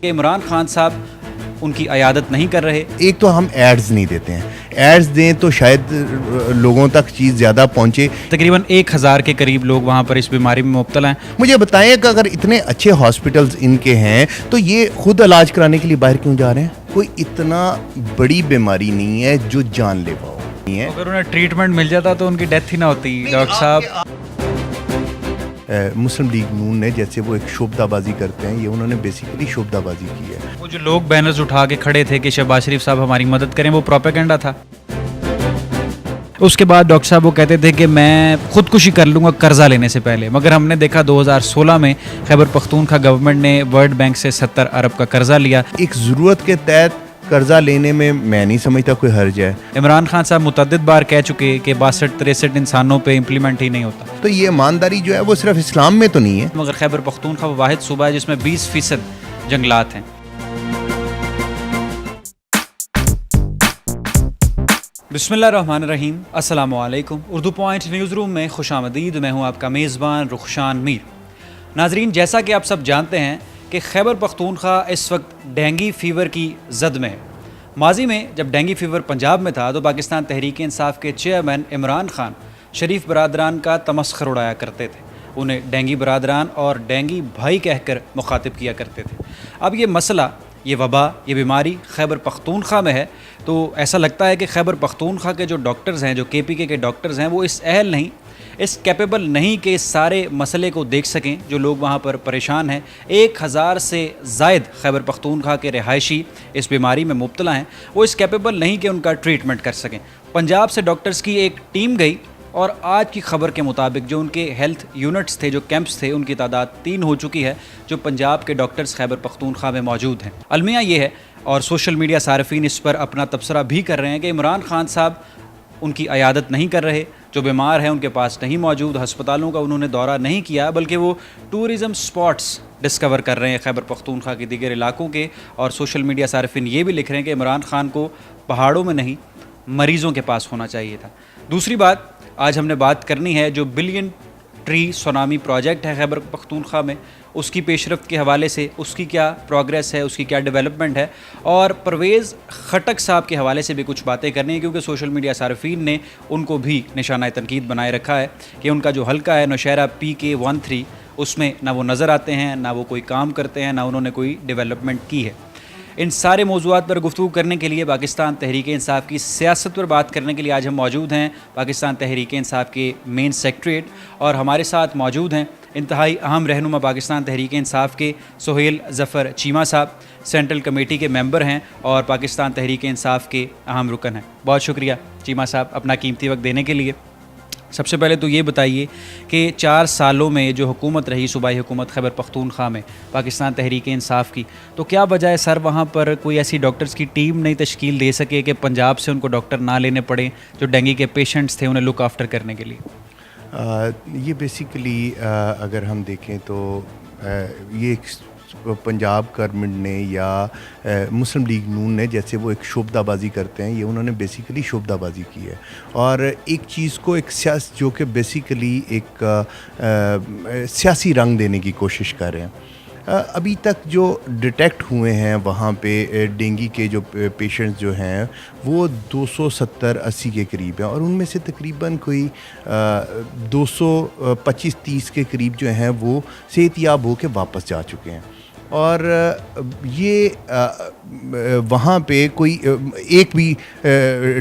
کہ عمران خان صاحب ان کی عیادت نہیں کر رہے. ایک تو ہم ایڈز نہیں دیتے ہیں, ایڈز دیں تو شاید لوگوں تک چیز زیادہ پہنچے. تقریباً 1000 کے قریب لوگ وہاں پر اس بیماری میں مبتلا ہیں. مجھے بتائیں کہ اگر اتنے اچھے ہاسپٹلز ان کے ہیں تو یہ خود علاج کرانے کے لیے باہر کیوں جا رہے ہیں؟ کوئی اتنا بڑی بیماری نہیں ہے جو جان لیوا ہو. اگر انہیں ٹریٹمنٹ مل جاتا تو ان کی ڈیتھ ہی نہ ہوتی. ڈاکٹر صاحب, مسلم لیگ نون نے جیسے وہ ایک شعبدہ بازی کرتے ہیں, یہ انہوں نے بیسیکلی شعبدہ بازی کی ہے. وہ جو لوگ بینرز اٹھا کے کھڑے تھے کہ شہباز شریف صاحب ہماری مدد کریں, وہ پروپیگنڈا تھا. اس کے بعد ڈاکٹر صاحب وہ کہتے تھے کہ میں خودکشی کر لوں گا قرضہ لینے سے پہلے, مگر ہم نے دیکھا 2016 میں خیبر پختونخوا گورنمنٹ نے ورلڈ بینک سے 70 ارب کا قرضہ لیا. ایک ضرورت کے تحت قرضہ لینے میں نہیں سمجھتا کوئی حرج ہے. عمران خان صاحب متعدد بار کہہ چکے کہ 62-63 انسانوں پہ امپلیمنٹ ہی نہیں ہوتا. تو یہ ایمانداری جو ہے وہ صرف اسلام میں تو نہیں ہے. مگر خیبر پختونخوا واحد صوبہ ہے جس میں 20% جنگلات ہیں. بسم اللہ الرحمن الرحیم. السلام علیکم. اردو پوائنٹ نیوز روم میں خوش آمدید. میں ہوں آپ کا میزبان رخشان میر. ناظرین, جیسا کہ آپ سب جانتے ہیں کہ خیبر پختونخوا اس وقت ڈینگی فیور کی زد میں ہے. ماضی میں جب ڈینگی فیور پنجاب میں تھا تو پاکستان تحریک انصاف کے چیئرمین عمران خان شریف برادران کا تمسخر اڑایا کرتے تھے. انہیں ڈینگی برادران اور ڈینگی بھائی کہہ کر مخاطب کیا کرتے تھے. اب یہ مسئلہ, یہ وبا, یہ بیماری خیبر پختونخوا میں ہے تو ایسا لگتا ہے کہ خیبر پختونخوا کے جو ڈاکٹرز ہیں, جو KPK کے ڈاکٹرز ہیں, وہ اس اہل نہیں, اس کیپیبل نہیں کہ اس سارے مسئلے کو دیکھ سکیں جو لوگ وہاں پر پریشان ہیں. 1000 سے زائد خیبر پختونخوا کے رہائشی اس بیماری میں مبتلا ہیں. وہ اس کیپیبل نہیں کہ ان کا ٹریٹمنٹ کر سکیں. پنجاب سے ڈاکٹرز کی ایک ٹیم گئی اور آج کی خبر کے مطابق جو ان کے ہیلتھ یونٹس تھے, جو کیمپس تھے, ان کی تعداد 3 ہو چکی ہے جو پنجاب کے ڈاکٹرز خیبر پختونخوا میں موجود ہیں. المیہ یہ ہے, اور سوشل میڈیا صارفین اس پر اپنا تبصرہ بھی کر رہے ہیں کہ عمران خان صاحب ان کی عیادت نہیں کر رہے, جو بیمار ہیں ان کے پاس نہیں موجود, ہسپتالوں کا انہوں نے دورہ نہیں کیا, بلکہ وہ ٹورزم سپاٹس ڈسکور کر رہے ہیں خیبر پختونخوا کے دیگر علاقوں کے. اور سوشل میڈیا صارفین یہ بھی لکھ رہے ہیں کہ عمران خان کو پہاڑوں میں نہیں مریضوں کے پاس ہونا چاہیے تھا. دوسری بات, آج ہم نے بات کرنی ہے جو بلین ٹری سونامی پروجیکٹ ہے خیبر پختونخوا میں, اس کی پیش رفت کے حوالے سے, اس کی کیا پروگریس ہے, اس کی کیا ڈیولپمنٹ ہے, اور پرویز خٹک صاحب کے حوالے سے بھی کچھ باتیں کرنی ہیں کیونکہ سوشل میڈیا صارفین نے ان کو بھی نشانہ تنقید بنائے رکھا ہے کہ ان کا جو حلقہ ہے نوشہرہ PK13 اس میں نہ وہ نظر آتے ہیں, نہ وہ کوئی کام کرتے ہیں, نہ انہوں نے کوئی ڈیولپمنٹ کی ہے. ان سارے موضوعات پر گفتگو کرنے کے لیے, پاکستان تحریک انصاف کی سیاست پر بات کرنے کے لیے آج ہم موجود ہیں پاکستان تحریک انصاف کے مین سیکریٹریٹ, اور ہمارے ساتھ موجود ہیں انتہائی اہم رہنما پاکستان تحریک انصاف کے سہیل ظفر چیمہ صاحب, سینٹرل کمیٹی کے ممبر ہیں اور پاکستان تحریک انصاف کے اہم رکن ہیں. بہت شکریہ چیمہ صاحب اپنا قیمتی وقت دینے کے لیے. سب سے پہلے تو یہ بتائیے کہ 4 سالوں میں جو حکومت رہی, صوبائی حکومت خیبر پختونخوا میں پاکستان تحریک انصاف کی, تو کیا وجہ ہے سر وہاں پر کوئی ایسی ڈاکٹرز کی ٹیم نہیں تشکیل دے سکے کہ پنجاب سے ان کو ڈاکٹر نہ لینے پڑے جو ڈینگی کے پیشنٹس تھے انہیں لک آفٹر کرنے کے لیے؟ یہ بیسیکلی اگر ہم دیکھیں تو یہ پنجاب گورنمنٹ نے یا مسلم لیگ نون نے جیسے وہ ایک شعبدہ بازی کرتے ہیں, یہ انہوں نے بیسیکلی شعبدہ بازی کی ہے. اور ایک چیز کو ایک سیاست جو کہ بیسیکلی ایک سیاسی رنگ دینے کی کوشش کر رہے ہیں. ابھی تک جو ڈیٹیکٹ ہوئے ہیں وہاں پہ ڈینگی کے جو پیشنٹس جو ہیں وہ 270-80 کے قریب ہیں, اور ان میں سے تقریباً کوئی 225-30 کے قریب جو ہیں وہ صحت یاب ہو کے واپس جا چکے ہیں. اور یہ وہاں پہ کوئی ایک بھی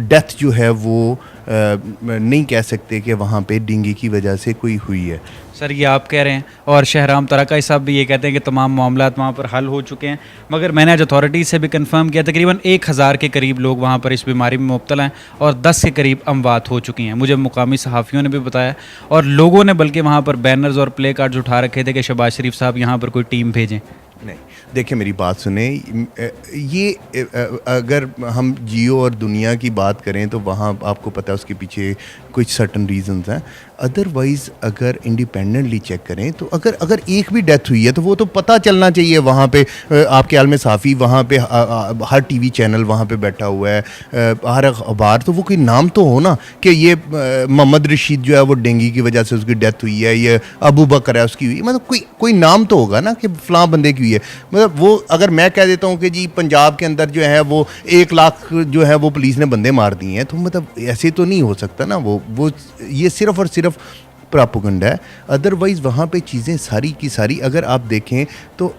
ڈیتھ جو ہے وہ نہیں کہہ سکتے کہ وہاں پہ ڈینگی کی وجہ سے کوئی ہوئی ہے. سر یہ آپ کہہ رہے ہیں, اور شہرام ترکائی صاحب بھی یہ کہتے ہیں کہ تمام معاملات وہاں پر حل ہو چکے ہیں, مگر میں نے آج اتھارٹیز سے بھی کنفرم کیا تقریباً 1000 کے قریب لوگ وہاں پر اس بیماری میں مبتلا ہیں اور 10 کے قریب اموات ہو چکی ہیں. مجھے مقامی صحافیوں نے بھی بتایا, اور لوگوں نے بلکہ وہاں پر بینرز اور پلے کارڈز اٹھا رکھے تھے کہ شہباز شریف صاحب یہاں پر کوئی ٹیم بھیجیں. نہیں, دیکھیں میری بات سنیں, یہ اگر ہم جیو اور دنیا کی بات کریں تو وہاں آپ کو پتہ ہے اس کے پیچھے کچھ سرٹن ریزنز ہیں. ادروائز اگر انڈیپینڈنٹلی چیک کریں تو اگر ایک بھی ڈیتھ ہوئی ہے تو وہ تو پتہ چلنا چاہیے وہاں پہ. آپ کے خیال میں صحافی وہاں پہ ہر ٹی وی چینل وہاں پہ بیٹھا ہوا ہے, ہر اخبار, تو وہ کوئی نام تو ہو نا کہ یہ محمد رشید جو ہے وہ ڈینگی کی وجہ سے اس کی ڈیتھ ہوئی ہے, یہ ابو بکر ہے اس کی ہوئی, مطلب کوئی نام تو ہوگا نا کہ فلاں بندے کی ہوئی ہے. مطلب وہ اگر میں کہہ دیتا ہوں کہ جی پنجاب کے اندر جو ہے وہ 1 لاکھ جو ہے وہ پولیس نے بندے مار دیے ہیں, تو مطلب ایسے تو نہیں ہو سکتا نا. وہ یہ صرف اور صرف پراپوگنڈا ہے. ادروائز وہاں پہ چیزیں ساری کی ساری اگر آپ دیکھیں تو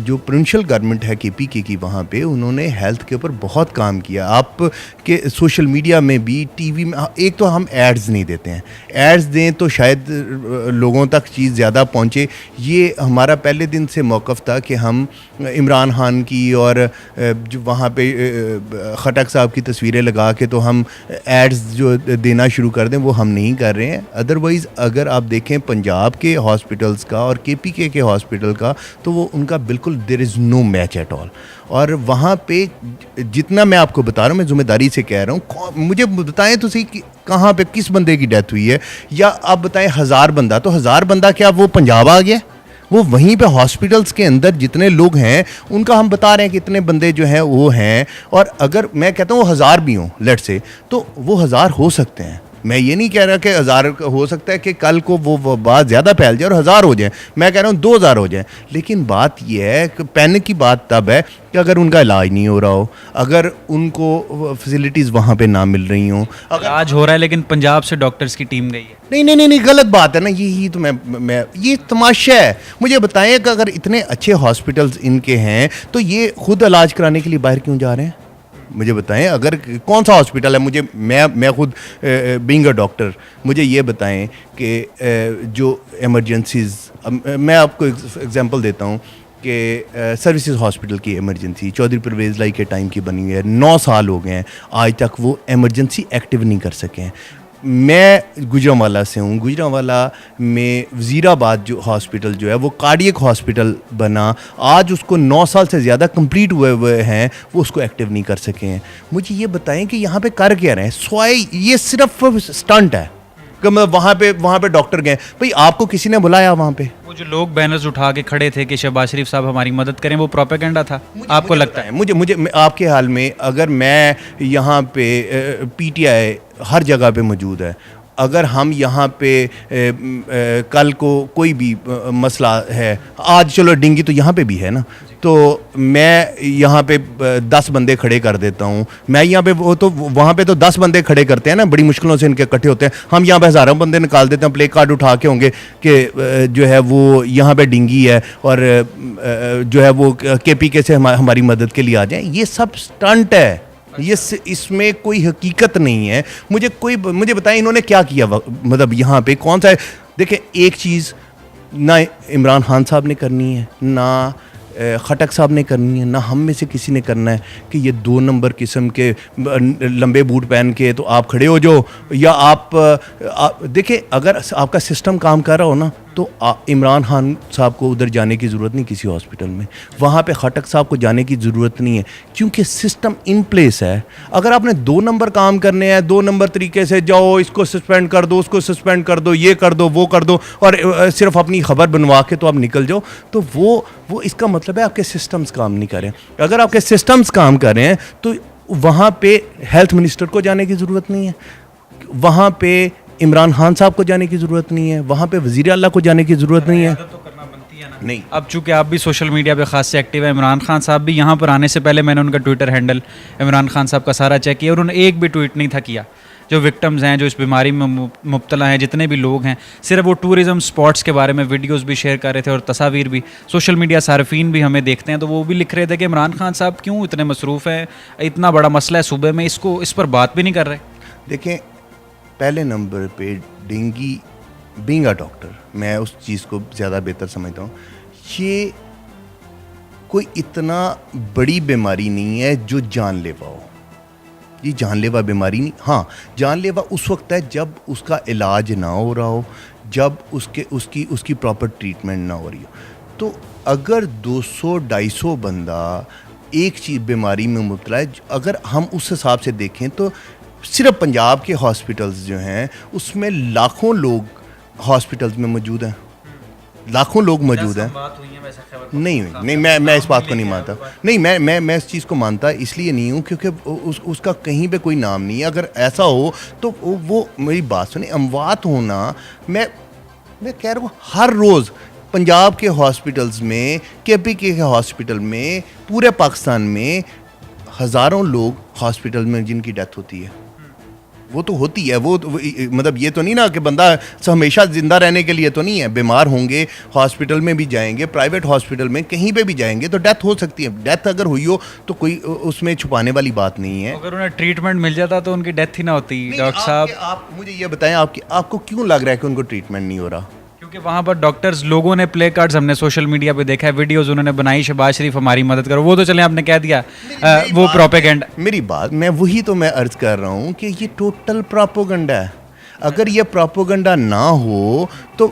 جو پروونشل گورنمنٹ ہے کے پی کے کی, وہاں پہ انہوں نے ہیلتھ کے اوپر بہت کام کیا. آپ کے سوشل میڈیا میں بھی, ٹی وی میں, ایک تو ہم ایڈز نہیں دیتے ہیں, ایڈز دیں تو شاید لوگوں تک چیز زیادہ پہنچے. یہ ہمارا پہلے دن سے موقف تھا کہ ہم عمران خان کی اور جو وہاں پہ خٹک صاحب کی تصویریں لگا کے تو ہم ایڈز جو دینا شروع کر دیں, وہ ہم نہیں کر رہے ہیں. ادروائز اگر آپ دیکھیں پنجاب کے ہاسپٹلس کا اور کے پی کے ہاسپٹل کا, تو وہ ان کا بالکل دیر از نو میچ ایٹ آل. اور وہاں پہ جتنا میں آپ کو بتا رہا ہوں, میں ذمہ داری سے کہہ رہا ہوں, مجھے بتائیں تو صحیح کہاں پہ کس بندے کی ڈیتھ ہوئی ہے, یا آپ بتائیں 1000 بندہ, تو 1000 بندہ کیا وہ پنجاب آ گیا؟ وہ وہیں پہ ہاسپٹلس کے اندر جتنے لوگ ہیں ان کا ہم بتا رہے ہیں کہ اتنے بندے جو ہیں وہ ہیں. اور اگر میں کہتا ہوں وہ 1000 بھی ہوں لیٹ سے, تو وہ 1000 ہو سکتے ہیں. میں یہ نہیں کہہ رہا کہ 1000 ہو سکتا ہے کہ کل کو وہ بات زیادہ پھیل جائے اور 1000 ہو جائیں. میں کہہ رہا ہوں 2000 ہو جائیں. لیکن بات یہ ہے کہ پینک کی بات تب ہے کہ اگر ان کا علاج نہیں ہو رہا ہو, اگر ان کو فیسلٹیز وہاں پہ نہ مل رہی ہوں. علاج ہو رہا ہے لیکن پنجاب سے ڈاکٹرز کی ٹیم گئی ہے. نہیں, غلط بات ہے نا. یہی تو میں یہ تماشا ہے. مجھے بتائیں کہ اگر اتنے اچھے ہاسپٹلز ان کے ہیں تو یہ خود علاج کرانے کے لیے باہر کیوں جا رہے ہیں؟ مجھے بتائیں اگر کون سا ہاسپٹل ہے, میں خود بینگ اے ڈاکٹر, مجھے یہ بتائیں کہ جو ایمرجنسیز, میں آپ کو ایگزامپل دیتا ہوں کہ سروسز ہاسپٹل کی ایمرجنسی چودھری پرویز لائی کے ٹائم کی بنی ہوئی ہے, 9 سال ہو گئے ہیں, آج تک وہ ایمرجنسی ایکٹیو نہیں کر سکے ہیں. میں گجرانوالہ سے ہوں. گجرانوالہ میں وزیر آباد جو ہاسپٹل جو ہے وہ کارڈیک ہاسپٹل بنا, آج اس کو 9 سال سے زیادہ کمپلیٹ ہوئے ہیں, وہ اس کو ایکٹیو نہیں کر سکے ہیں. مجھے یہ بتائیں کہ یہاں پہ کر کیا رہے ہیں؟ سوائے یہ صرف سٹنٹ ہے کہ وہاں پہ ڈاکٹر گئے. بھئی آپ کو کسی نے بلایا وہاں پہ؟ وہ جو لوگ بینرز اٹھا کے کھڑے تھے کہ شہباز شریف صاحب ہماری مدد کریں, وہ پروپیگنڈا تھا آپ کو لگتا ہے؟ مجھے آپ کے حال میں, اگر میں یہاں پہ پی ٹی آئی ہر جگہ پہ موجود ہے, اگر ہم یہاں پہ کل کو کوئی بھی مسئلہ ہے, آج چلو ڈینگی تو یہاں پہ بھی ہے نا, تو میں یہاں پہ 10 بندے کھڑے کر دیتا ہوں. میں یہاں پہ وہ تو وہاں پہ تو 10 بندے کھڑے کرتے ہیں نا, بڑی مشکلوں سے ان کے اکٹھے ہوتے ہیں. ہم یہاں پہ 1000 بندے نکال دیتے ہیں, پلے کارڈ اٹھا کے ہوں گے کہ جو ہے وہ یہاں پہ ڈینگی ہے اور جو ہے وہ کے پی کے سے ہماری مدد کے لیے آ جائیں. یہ سب سٹنٹ ہے, اس میں کوئی حقیقت نہیں ہے. مجھے بتائیں انہوں نے کیا کیا, مطلب یہاں پہ کون سا ہے؟ دیکھیں ایک چیز نہ عمران خان صاحب نے کرنی ہے, نہ خٹک صاحب نے کرنی ہے, نہ ہم میں سے کسی نے کرنا ہے کہ یہ 2 نمبر قسم کے لمبے بوٹ پہن کے تو آپ کھڑے ہو جاؤ. یا آپ دیکھیں اگر آپ کا سسٹم کام کر رہا ہو نا, تو عمران خان صاحب کو ادھر جانے کی ضرورت نہیں کسی ہاسپٹل میں, وہاں پہ خٹک صاحب کو جانے کی ضرورت نہیں ہے, کیونکہ سسٹم ان پلیس ہے. اگر آپ نے 2 نمبر کام کرنے ہیں, 2 نمبر طریقے سے جاؤ, اس کو سسپینڈ کر دو, اس کو سسپینڈ کر دو, یہ کر دو, وہ کر دو, اور صرف اپنی خبر بنوا کے تو آپ نکل جاؤ, تو وہ اس کا مطلب ہے آپ کے سسٹمز کام نہیں کر رہے ہیں. اگر آپ کے سسٹمز کام کر رہے ہیں تو وہاں پہ ہیلتھ منسٹر کو جانے کی ضرورت نہیں ہے, وہاں پہ عمران خان صاحب کو جانے کی ضرورت نہیں ہے, وہاں پہ وزیر اعلیٰ کو جانے کی ضرورت نہیں ہے. نہیں, اب چونکہ آپ بھی سوشل میڈیا پہ خاص سے ایکٹیو ہیں, عمران خان صاحب بھی یہاں پر آنے سے پہلے میں نے ان کا ٹویٹر ہینڈل عمران خان صاحب کا سارا چیک کیا, اور انہوں نے ایک بھی ٹویٹ نہیں تھا کیا. جو وکٹمز ہیں, جو اس بیماری میں مبتلا ہیں, جتنے بھی لوگ ہیں, صرف وہ ٹورزم اسپاٹس کے بارے میں ویڈیوز بھی شیئر کر رہے تھے اور تصاویر بھی. سوشل میڈیا صارفین بھی ہمیں دیکھتے ہیں تو وہ بھی لکھ رہے تھے کہ عمران خان صاحب کیوں اتنے مصروف ہیں, اتنا بڑا مسئلہ ہے صوبے میں, اس پر بات بھی نہیں کر رہے. دیکھیں پہلے نمبر پہ ڈینگی, بینگ اے ڈاکٹر, میں اس چیز کو زیادہ بہتر سمجھتا ہوں, یہ کوئی اتنا بڑی بیماری نہیں ہے جو جان لیوا ہو. یہ جان لیوا بیماری نہیں. ہاں جان لیوا اس وقت ہے جب اس کا علاج نہ ہو رہا ہو, جب اس کی پراپر ٹریٹمنٹ نہ ہو رہی ہو. تو اگر 200-250 بندہ ایک چیز بیماری میں مبتلا ہے, اگر ہم اس حساب سے دیکھیں تو صرف پنجاب کے ہاسپٹلز جو ہیں اس میں لاکھوں لوگ ہاسپٹلز میں موجود ہیں, لاکھوں لوگ موجود ہیں. نہیں میں اس بات کو نہیں مانتا. نہیں میں اس چیز کو مانتا اس لیے نہیں ہوں کیونکہ اس کا کہیں پہ کوئی نام نہیں ہے. اگر ایسا ہو تو وہ میری بات سنیں, اموات ہونا, میں کہہ رہا ہوں ہر روز پنجاب کے ہاسپٹلز میں, کے پی کے ہاسپٹل میں, پورے پاکستان میں ہزاروں لوگ ہاسپٹل میں جن کی ڈیتھ ہوتی ہے. وہ تو ہوتی ہے, وہ مطلب یہ تو نہیں نا کہ بندہ ہمیشہ زندہ رہنے کے لیے تو نہیں ہے. بیمار ہوں گے, ہاسپٹل میں بھی جائیں گے, پرائیویٹ ہاسپٹل میں کہیں پہ بھی جائیں گے تو ڈیتھ ہو سکتی ہے. ڈیتھ اگر ہوئی ہو تو کوئی اس میں چھپانے والی بات نہیں ہے. اگر انہیں ٹریٹمنٹ مل جاتا تو ان کی ڈیتھ ہی نہ ہوتی. ڈاکٹر صاحب آپ مجھے یہ بتائیں, آپ کو کیوں لگ رہا ہے کہ ان کو ٹریٹمنٹ نہیں ہو رہا؟ کیونکہ وہاں پر ڈاکٹرز, لوگوں نے پلے کارڈز ہم نے سوشل میڈیا پہ دیکھا ہے, ویڈیوز انہوں نے بنائی, شہباز شریف ہماری مدد کرو, وہ تو چلیں آپ نے کہہ دیا وہ پروپیگنڈا. میری بات میں وہی تو میں عرض کر رہا ہوں کہ یہ ٹوٹل پروپیگنڈا ہے. اگر یہ پروپیگنڈا نہ ہو تو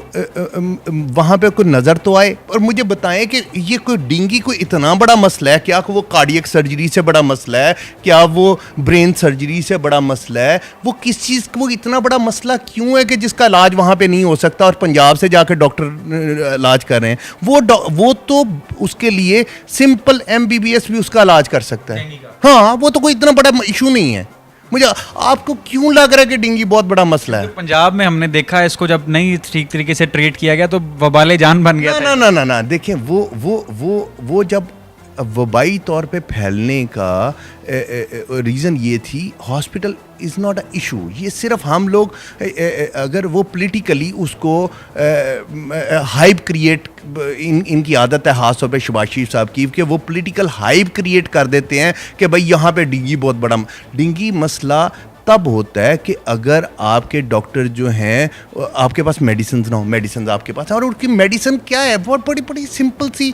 وہاں پہ کوئی نظر تو آئے. اور مجھے بتائیں کہ یہ کوئی ڈینگی کوئی اتنا بڑا مسئلہ ہے کیا؟ کہ وہ کارڈیک سرجری سے بڑا مسئلہ ہے کیا؟ وہ برین سرجری سے بڑا مسئلہ ہے؟ وہ کس چیز وہ اتنا بڑا مسئلہ کیوں ہے کہ جس کا علاج وہاں پہ نہیں ہو سکتا اور پنجاب سے جا کے ڈاکٹر علاج کر رہے ہیں؟ وہ تو اس کے لیے سمپل MBBS بھی اس کا علاج کر سکتا ہے. ہاں, وہ تو کوئی اتنا بڑا ایشو نہیں ہے. مجھے آپ کو کیوں لگ رہا ہے کہ ڈینگی بہت بڑا مسئلہ ہے؟ پنجاب میں ہم نے دیکھا اس کو جب نہیں ٹھیک طریقے سے ٹریٹ کیا گیا تو وبال جان بن گیا. نہ دیکھیں, وہ جب وبائی طور پہ پھیلنے کا ریزن یہ تھی, hospital is not a issue. یہ صرف ہم لوگ اگر وہ پولیٹیکلی اس کو ہائپ کریٹ, ان کی عادت ہے خاص طور پہ شہباز شریف صاحب کی, کہ وہ پولیٹیکل ہائپ کریٹ کر دیتے ہیں کہ بھائی یہاں پہ ڈینگی بہت بڑا. ڈینگی مسئلہ تب ہوتا ہے کہ اگر آپ کے ڈاکٹر جو ہیں, آپ کے پاس میڈیسنز نہ ہوں. میڈیسنز آپ کے پاس ہیں, اور ان کی میڈیسن کیا ہے, بہت بڑی سمپل سی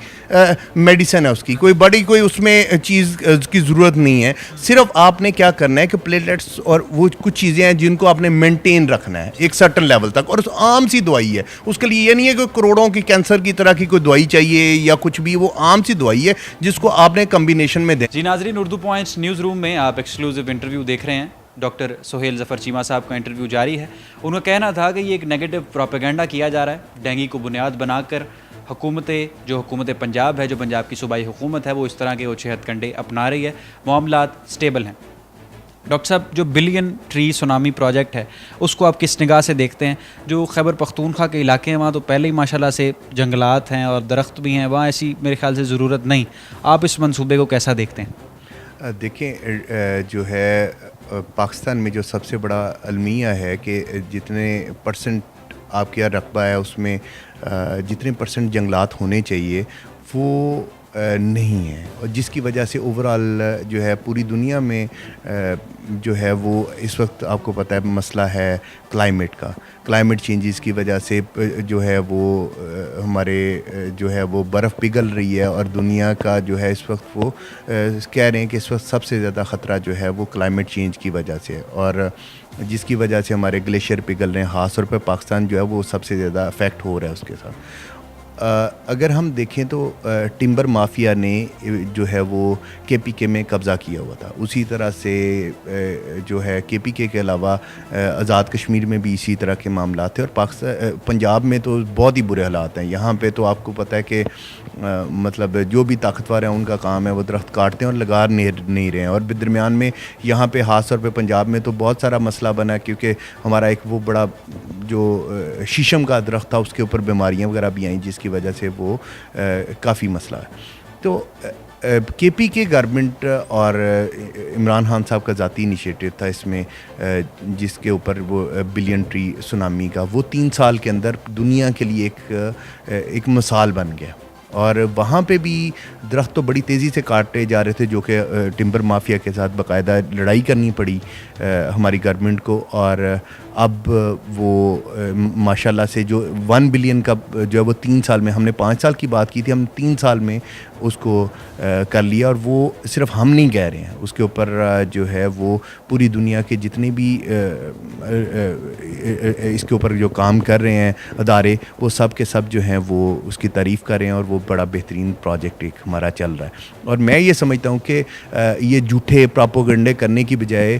میڈیسن ہے اس کی, کوئی اس میں چیز کی ضرورت نہیں ہے. صرف آپ نے کیا کرنا ہے کہ پلیٹلیٹس اور وہ کچھ چیزیں ہیں جن کو آپ نے مینٹین رکھنا ہے ایک سرٹن لیول تک, اور عام سی دوائی ہے. اس کے لیے یہ نہیں ہے کہ کروڑوں کی کینسر کی طرح کی کوئی دوائی چاہیے یا کچھ بھی, وہ عام سی دوائی ہے جس کو آپ نے کمبینیشن میں دیں. جی ناظرین, اردو پوائنٹس نیوز روم میں آپ ایکسکلوزیو انٹرویو دیکھ رہے ہیں. ڈاکٹر سہیل ظفر چیمہ صاحب کا انٹرویو جاری ہے. ان کا کہنا تھا کہ یہ ایک نیگیٹو پروپیگنڈا کیا جا رہا ہے. ڈینگی کو بنیاد بنا کر حکومت پنجاب ہے, جو پنجاب کی صوبائی حکومت ہے, وہ اس طرح کے وہ ہتھ کنڈے اپنا رہی ہے. معاملات سٹیبل ہیں. ڈاکٹر صاحب, جو بلین ٹری سونامی پروجیکٹ ہے اس کو آپ کس نگاہ سے دیکھتے ہیں؟ جو خیبر پختونخوا کے علاقے ہیں وہاں تو پہلے ہی ماشاءاللہ سے جنگلات ہیں اور درخت بھی ہیں, وہاں ایسی میرے خیال سے ضرورت نہیں. آپ اس منصوبے کو کیسا دیکھتے ہیں؟ دیکھیں, جو ہے پاکستان میں جو سب سے بڑا المیہ ہے کہ جتنے پرسنٹ آپ کا رقبہ ہے اس میں جتنے پرسنٹ جنگلات ہونے چاہیے وہ نہیں ہے, اور جس کی وجہ سے اوورآل جو ہے پوری دنیا میں جو ہے وہ اس وقت آپ کو پتہ ہے مسئلہ ہے کلائمیٹ کا. کلائمیٹ چینجز کی وجہ سے جو ہے وہ ہمارے جو ہے وہ برف پگھل رہی ہے, اور دنیا کا جو ہے اس وقت وہ کہہ رہے ہیں کہ اس وقت سب سے زیادہ خطرہ جو ہے وہ کلائمیٹ چینج کی وجہ سے, اور جس کی وجہ سے ہمارے گلیشیئر پگھل رہے ہیں. خاص طور پہ پاکستان جو ہے وہ سب سے زیادہ افیکٹ ہو رہا ہے اس کے ساتھ. اگر ہم دیکھیں تو ٹمبر مافیا نے جو ہے وہ KPK میں قبضہ کیا ہوا تھا. اسی طرح سے جو ہے KPK کے علاوہ آزاد کشمیر میں بھی اسی طرح کے معاملات تھے, اور پنجاب میں تو بہت ہی برے حالات ہیں. یہاں پہ تو آپ کو پتہ ہے کہ مطلب جو بھی طاقتور ہیں ان کا کام ہے وہ درخت کاٹتے ہیں اور لگا نہیں رہے ہیں. اور درمیان میں یہاں پہ خاص طور پہ پنجاب میں تو بہت سارا مسئلہ بنا, کیونکہ ہمارا ایک وہ بڑا جو شیشم کا درخت تھا اس کے اوپر بیماریاں وغیرہ بھی آئیں, جس کی وجہ سے وہ کافی مسئلہ ہے. تو KPK گورنمنٹ اور عمران خان صاحب کا ذاتی انیشیٹو تھا اس میں, جس کے اوپر وہ بلین ٹری سونامی کا, وہ 3 سال کے اندر دنیا کے لیے ایک مثال بن گیا. اور وہاں پہ بھی درخت تو بڑی تیزی سے کاٹے جا رہے تھے, جو کہ ٹمبر مافیا کے ساتھ باقاعدہ لڑائی کرنی پڑی ہماری گورنمنٹ کو. اور اب وہ ماشاءاللہ سے جو 1 بلین کا جو ہے وہ 3 سال میں، ہم نے 5 سال کی بات کی تھی، ہم 3 سال میں اس کو کر لیا. اور وہ صرف ہم نہیں کہہ رہے ہیں، اس کے اوپر جو ہے وہ پوری دنیا کے جتنے بھی اس کے اوپر جو کام کر رہے ہیں ادارے، وہ سب کے سب جو ہیں وہ اس کی تعریف کر رہے ہیں، اور وہ بڑا بہترین پروجیکٹ ایک ہمارا چل رہا ہے. اور میں یہ سمجھتا ہوں کہ یہ جھوٹے پراپوگنڈے کرنے کی بجائے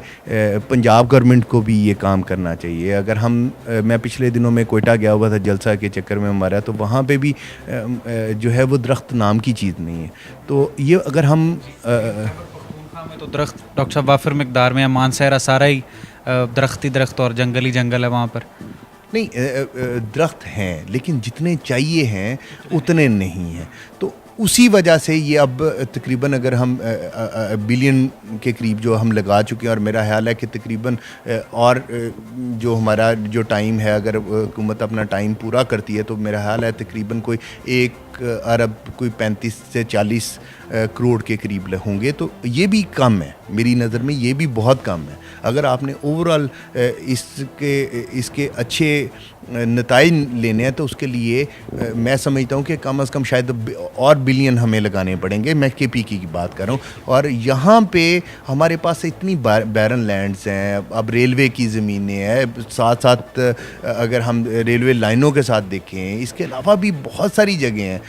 پنجاب گورنمنٹ کو بھی یہ کام کرنا چاہیے. اگر میں پچھلے دنوں میں کوئٹہ گیا ہوا تھا جلسہ کے چکر میں ہمارا، تو وہاں پہ بھی جو ہے وہ درخت نام کی چیز نہیں ہے. تو یہ اگر ہم میں تو درخت ڈاکٹر صاحب وافر مقدار میں، مانسہرہ سارا ہی درخت ہی درخت اور جنگل ہی جنگل ہے وہاں پر. نہیں، درخت ہیں لیکن جتنے چاہیے ہیں اتنے نہیں ہیں. تو اسی وجہ سے یہ اب تقریباً اگر ہم بلین کے قریب جو ہم لگا چکے ہیں، اور میرا خیال ہے کہ تقریباً اور جو ہمارا جو ٹائم ہے، اگر حکومت اپنا ٹائم پورا کرتی ہے تو میرا خیال ہے تقریباً کوئی 1 ارب کوئی 35 سے 40 کروڑ کے قریب ہوں گے. تو یہ بھی کم ہے، میری نظر میں یہ بھی بہت کم ہے. اگر آپ نے اوورآل اس کے اچھے نتائج لینے ہیں تو اس کے لیے میں سمجھتا ہوں کہ کم از کم شاید اور بلین ہمیں لگانے پڑیں گے. میں کے پی کی بات کر رہا ہوں. اور یہاں پہ ہمارے پاس اتنی بیرن لینڈز ہیں، اب ریلوے کی زمینیں ہیں، ساتھ ساتھ اگر ہم ریلوے لائنوں کے ساتھ دیکھیں، اس کے علاوہ بھی بہت ساری جگہیں ہیں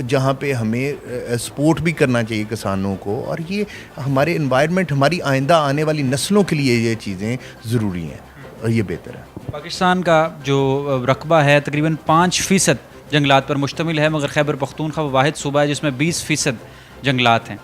جہاں پہ ہمیں سپورٹ بھی کرنا چاہیے کسانوں کو. اور یہ ہمارے انوائرمنٹ، ہماری آئندہ آنے والی نسلوں کے لیے یہ چیزیں ضروری ہیں، اور یہ بہتر ہے. پاکستان کا جو رقبہ ہے تقریباً 5% جنگلات پر مشتمل ہے، مگر خیبر پختونخوا وہ واحد صوبہ ہے جس میں 20% جنگلات ہیں.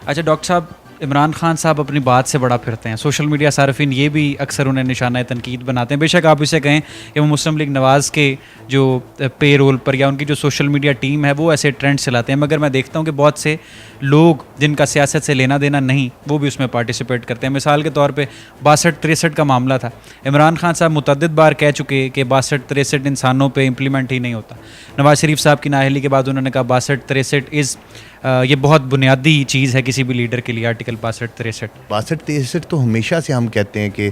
اچھا ڈاکٹر صاحب، عمران خان صاحب اپنی بات سے بڑا پھرتے ہیں، سوشل میڈیا صارفین یہ بھی اکثر انہیں نشانہ تنقید بناتے ہیں. بے شک آپ اسے کہیں کہ وہ مسلم لیگ نواز کے جو پے رول پر یا ان کی جو سوشل میڈیا ٹیم ہے وہ ایسے ٹرینڈ چلاتے ہیں، مگر میں دیکھتا ہوں کہ بہت سے لوگ جن کا سیاست سے لینا دینا نہیں وہ بھی اس میں پارٹیسپیٹ کرتے ہیں. مثال کے طور پہ 62-63 کا معاملہ تھا. عمران خان صاحب متعدد بار کہہ چکے کہ 62-63 انسانوں پہ امپلیمنٹ ہی نہیں ہوتا. نواز شریف صاحب کی نااہلی کے بعد انہوں نے کہا 62-63 یہ بہت بنیادی چیز ہے کسی بھی لیڈر کے لیے، آرٹیکل 62-63 تو ہمیشہ سے ہم کہتے ہیں کہ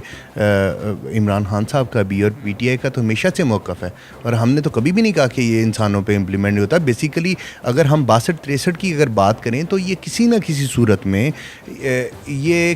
عمران خان صاحب کا بھی اور پی ٹی آئی کا تو ہمیشہ سے موقف ہے، اور ہم نے تو کبھی بھی نہیں کہا کہ یہ انسانوں پہ امپلیمنٹ نہیں ہوتا. بیسیکلی اگر ہم 62-63 کی اگر بات کریں تو یہ کسی نہ کسی صورت میں یہ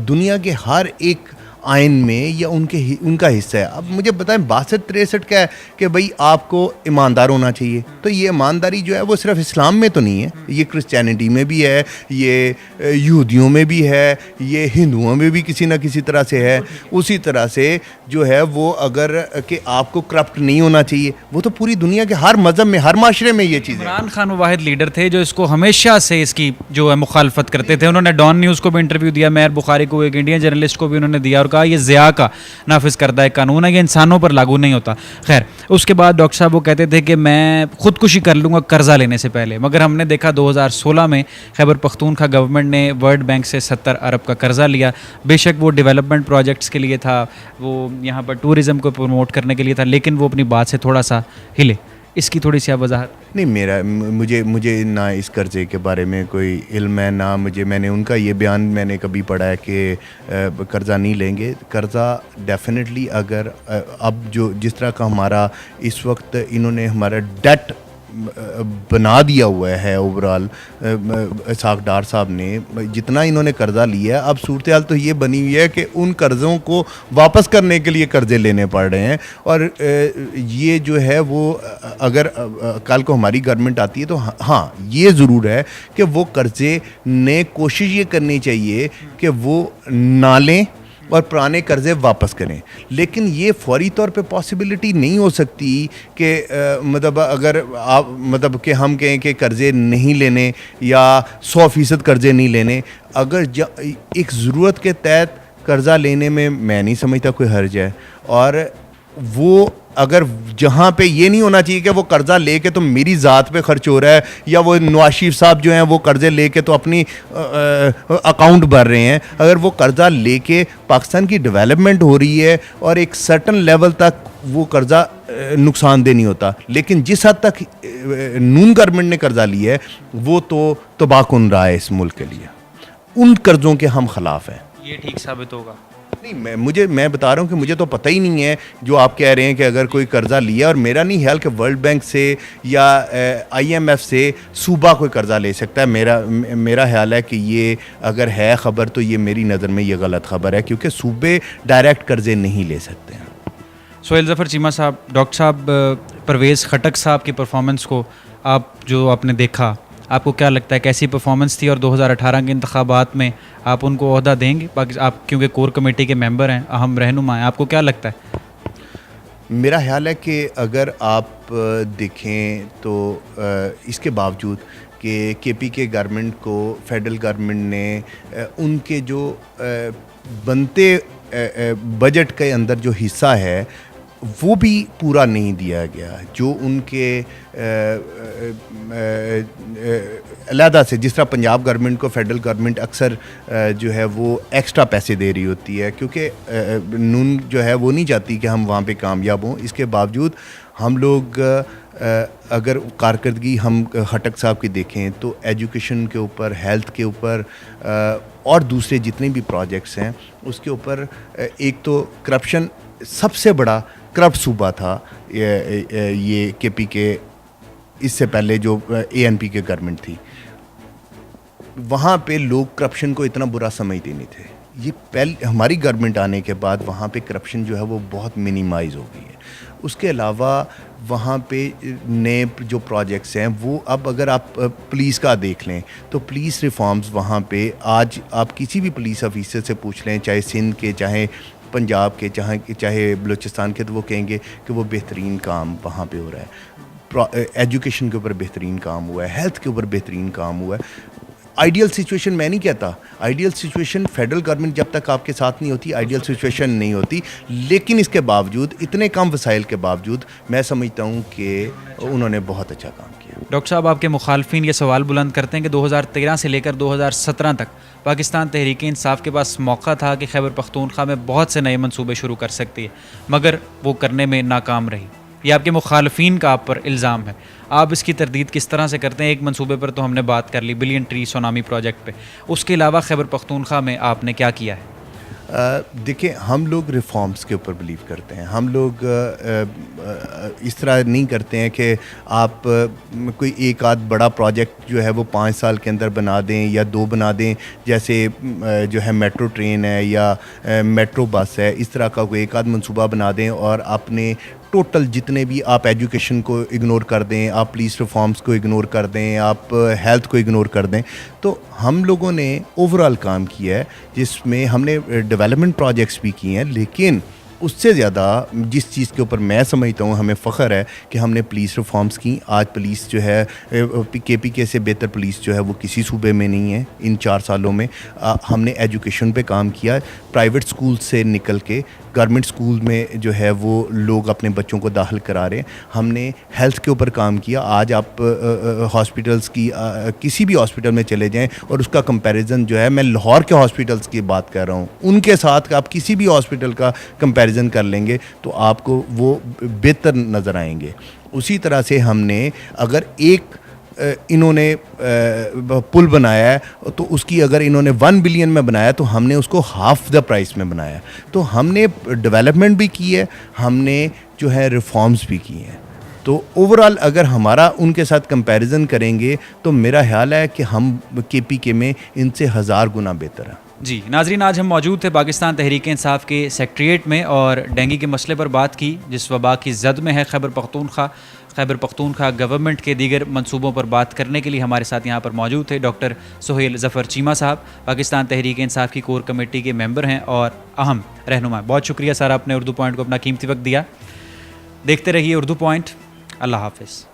دنیا کے ہر ایک آئین میں یا ان کا حصہ ہے. اب مجھے بتائیں 62-63 کیا ہے کہ بھئی آپ کو ایماندار ہونا چاہیے. تو یہ ایمانداری جو ہے وہ صرف اسلام میں تو نہیں ہے، یہ کرسچینٹی میں بھی ہے، یہ یہودیوں میں بھی ہے، یہ ہندوؤں میں بھی کسی نہ کسی طرح سے ہے. اسی طرح سے جو ہے وہ اگر کہ آپ کو کرپٹ نہیں ہونا چاہیے، وہ تو پوری دنیا کے ہر مذہب میں، ہر معاشرے میں یہ چیزیں. عمران خان وہ واحد لیڈر تھے جو اس کو ہمیشہ سے اس کی جو ہے مخالفت کرتے تھے. انہوں نے ڈان نیوز کو بھی انٹرویو دیا، میر بخاری کو، ایک انڈین جرنلسٹ کو بھی انہوں نے دیا، اور کہا یہ ضیاء کا نافذ کردہ ایک قانون ہے، یہ انسانوں پر لاگو نہیں ہوتا. خیر، اس کے بعد ڈاکٹر صاحب وہ کہتے تھے کہ میں خودکشی کر لوں گا قرضہ لینے سے پہلے، مگر ہم نے دیکھا 2016 میں خیبر پختونخوا گورنمنٹ نے ورلڈ بینک سے 70 ارب کا قرضہ لیا. بے شک وہ ڈیولپمنٹ پروجیکٹس کے لیے تھا، وہ یہاں پر ٹورزم کو پروموٹ کرنے کے لیے تھا، لیکن وہ اپنی بات سے تھوڑا سا ہلے. اس کی تھوڑی سی وضاحت. نہیں، مجھے نہ اس قرضے کے بارے میں کوئی علم ہے، نہ میں نے ان کا یہ بیان میں نے کبھی پڑھا ہے کہ قرضہ نہیں لیں گے. قرضہ ڈیفینیٹلی اگر اب جس طرح کا ہمارا اس وقت انہوں نے ہمارا ڈیٹ بنا دیا ہوا ہے اوورال، اسحاق ڈار صاحب نے جتنا انہوں نے قرضہ لیا ہے، اب صورتحال تو یہ بنی ہوئی ہے کہ ان قرضوں کو واپس کرنے کے لیے قرضے لینے پڑ رہے ہیں. اور یہ جو ہے وہ اگر کل کو ہماری گورنمنٹ آتی ہے تو ہاں یہ ضرور ہے کہ وہ قرضے نے کوشش یہ کرنی چاہیے کہ وہ نہ لیں اور پرانے قرضے واپس کریں. لیکن یہ فوری طور پہ پاسبلٹی نہیں ہو سکتی کہ مطلب اگر آپ مطلب کہ ہم کہیں کہ قرضے نہیں لینے یا 100% قرضے نہیں لینے. اگر ایک ضرورت کے تحت قرضہ لینے میں نہیں سمجھتا کوئی حرج ہے. اور وہ اگر جہاں پہ یہ نہیں ہونا چاہیے کہ وہ قرضہ لے کے تو میری ذات پہ خرچ ہو رہا ہے، یا وہ نواز شریف صاحب جو ہیں وہ قرضے لے کے تو اپنی اکاؤنٹ بھر رہے ہیں. اگر وہ قرضہ لے کے پاکستان کی ڈیولپمنٹ ہو رہی ہے اور ایک سرٹن لیول تک وہ قرضہ نقصان دہ نہیں ہوتا. لیکن جس حد تک نون گورنمنٹ نے قرضہ لیا ہے وہ تو تباہ کن رہا ہے اس ملک کے لیے. ان قرضوں کے ہم خلاف ہیں. یہ ٹھیک ثابت ہوگا. نہیں میں بتا رہا ہوں کہ مجھے تو پتہ ہی نہیں ہے جو آپ کہہ رہے ہیں کہ اگر کوئی قرضہ لیا, اور میرا نہیں خیال کہ ورلڈ بینک سے یا IMF سے صوبہ کوئی قرضہ لے سکتا ہے. میرا خیال ہے کہ یہ اگر ہے خبر تو یہ میری نظر میں یہ غلط خبر ہے, کیونکہ صوبے ڈائریکٹ قرضے نہیں لے سکتے ہیں. سہیل ظفر چیمہ صاحب, ڈاکٹر صاحب پرویز خٹک صاحب کی پرفارمنس کو آپ نے دیکھا, آپ کو کیا لگتا ہے کیسی پرفارمنس تھی, اور 2018 کے انتخابات میں آپ ان کو عہدہ دیں گے؟ آپ کیونکہ کور کمیٹی کے ممبر ہیں, اہم رہنما ہیں, آپ کو کیا لگتا ہے؟ میرا خیال ہے کہ اگر آپ دیکھیں تو اس کے باوجود کہ KPK گورنمنٹ کو فیڈرل گورنمنٹ نے ان کے جو بنتے بجٹ کے اندر جو حصہ ہے وہ بھی پورا نہیں دیا گیا. جو ان کے علیحدہ سے, جس طرح پنجاب گورنمنٹ کو فیڈرل گورنمنٹ اکثر جو ہے وہ ایکسٹرا پیسے دے رہی ہوتی ہے, کیونکہ نون جو ہے وہ نہیں چاہتی کہ ہم وہاں پہ کامیاب ہوں. اس کے باوجود ہم لوگ اگر کارکردگی ہم خٹک صاحب کی دیکھیں تو ایجوکیشن کے اوپر, ہیلتھ کے اوپر اور دوسرے جتنے بھی پروجیکٹس ہیں اس کے اوپر, ایک تو کرپشن سب سے بڑا کرپٹ صوبہ تھا یہ KPK, اس سے پہلے جو ANP کے گورنمنٹ تھی, وہاں پہ لوگ کرپشن کو اتنا برا سمجھتے نہیں تھے. یہ ہماری گورنمنٹ آنے کے بعد وہاں پہ کرپشن جو ہے وہ بہت منیمائز ہو گئی ہے. اس کے علاوہ وہاں پہ نئے جو پروجیکٹس ہیں وہ, اب اگر آپ پولیس کا دیکھ لیں تو پولیس ریفارمز وہاں پہ, آج آپ کسی بھی پولیس آفیسر سے پوچھ لیں, چاہے سندھ کے, چاہے پنجاب کے, چاہے بلوچستان کے, تو وہ کہیں گے کہ وہ بہترین کام وہاں پہ ہو رہا ہے. ایجوکیشن کے اوپر بہترین کام ہوا ہے, ہیلتھ کے اوپر بہترین کام ہوا ہے. آئیڈیل سچویشن میں نہیں کہتا, آئیڈیل سچویشن فیڈرل گورنمنٹ جب تک آپ کے ساتھ نہیں ہوتی آئیڈیل سچویشن نہیں ہوتی, لیکن اس کے باوجود, اتنے کم وسائل کے باوجود, میں سمجھتا ہوں کہ انہوں نے بہت اچھا کام کیا. ڈاکٹر صاحب, آپ کے مخالفین یہ سوال بلند کرتے ہیں کہ 2013 سے لے کر 2017 تک پاکستان تحریک انصاف کے پاس موقع تھا کہ خیبر پختونخوا میں بہت سے نئے منصوبے شروع کر سکتی ہے, مگر وہ کرنے میں ناکام رہی. یہ آپ کے مخالفین کا آپ پر الزام ہے, آپ اس کی تردید کس طرح سے کرتے ہیں؟ ایک منصوبے پر تو ہم نے بات کر لی, بلین ٹری سونامی پروجیکٹ پہ, اس کے علاوہ خیبر پختونخوا میں آپ نے کیا کیا ہے؟ دیکھیں, ہم لوگ ریفارمز کے اوپر بلیو کرتے ہیں. ہم لوگ اس طرح نہیں کرتے ہیں کہ آپ کوئی ایک آدھ بڑا پروجیکٹ جو ہے وہ 5 سال کے اندر بنا دیں یا 2 بنا دیں, جیسے جو ہے میٹرو ٹرین ہے یا میٹرو بس ہے, اس طرح کا کوئی ایک آدھ منصوبہ بنا دیں اور اپنے ٹوٹل جتنے بھی, آپ ایجوکیشن کو اگنور کر دیں, آپ پولیس ریفارمز کو اگنور کر دیں, آپ ہیلتھ کو اگنور کر دیں. تو ہم لوگوں نے اوور آل کام کیا ہے جس میں ہم نے ڈیولپمنٹ پروجیکٹس بھی کیے ہیں, لیکن اس سے زیادہ جس چیز کے اوپر میں سمجھتا ہوں ہمیں فخر ہے کہ ہم نے پولیس ریفارمز کی. آج پولیس جو ہے KPK سے بہتر پولیس جو ہے وہ کسی صوبے میں نہیں ہے. ان 4 سالوں میں ہم نے ایجوکیشن پہ کام کیا, پرائیویٹ اسکول سے نکل کے گورنمنٹ اسکول میں جو ہے وہ لوگ اپنے بچوں کو داخل کرا رہے ہیں. ہم نے ہیلتھ کے اوپر کام کیا. آج آپ ہاسپٹلس کی کسی بھی ہاسپٹل میں چلے جائیں اور اس کا کمپیریزن جو ہے, میں لاہور کے ہاسپٹلس کی بات کر رہا ہوں, ان کے ساتھ آپ کسی بھی ہاسپٹل کا کمپیریزن کر لیں گے تو آپ کو وہ بہتر نظر آئیں گے. اسی طرح سے ہم نے اگر ایک انہوں نے پل بنایا ہے تو اس کی اگر انہوں نے 1 بلین میں بنایا تو ہم نے اس کو ہاف دا پرائس میں بنایا. تو ہم نے ڈیولپمنٹ بھی کی ہے, ہم نے جو ہے ریفارمز بھی کی ہیں. تو اوور آل اگر ہمارا ان کے ساتھ کمپیریزن کریں گے تو میرا خیال ہے کہ ہم KPK میں ان سے 1000 گنا بہتر ہیں. جی ناظرین, آج ہم موجود تھے پاکستان تحریک انصاف کے سیکٹریٹ میں اور ڈینگی کے مسئلے پر بات کی جس وبا کی زد میں ہے خیبر پختونخوا گورنمنٹ کے دیگر منصوبوں پر بات کرنے کے لیے ہمارے ساتھ یہاں پر موجود تھے ڈاکٹر سہیل ظفر چیمہ صاحب, پاکستان تحریک انصاف کی کور کمیٹی کے ممبر ہیں اور اہم رہنما. بہت شکریہ سر, آپ نے اردو پوائنٹ کو اپنا قیمتی وقت دیا. دیکھتے رہیے اردو پوائنٹ. اللہ حافظ.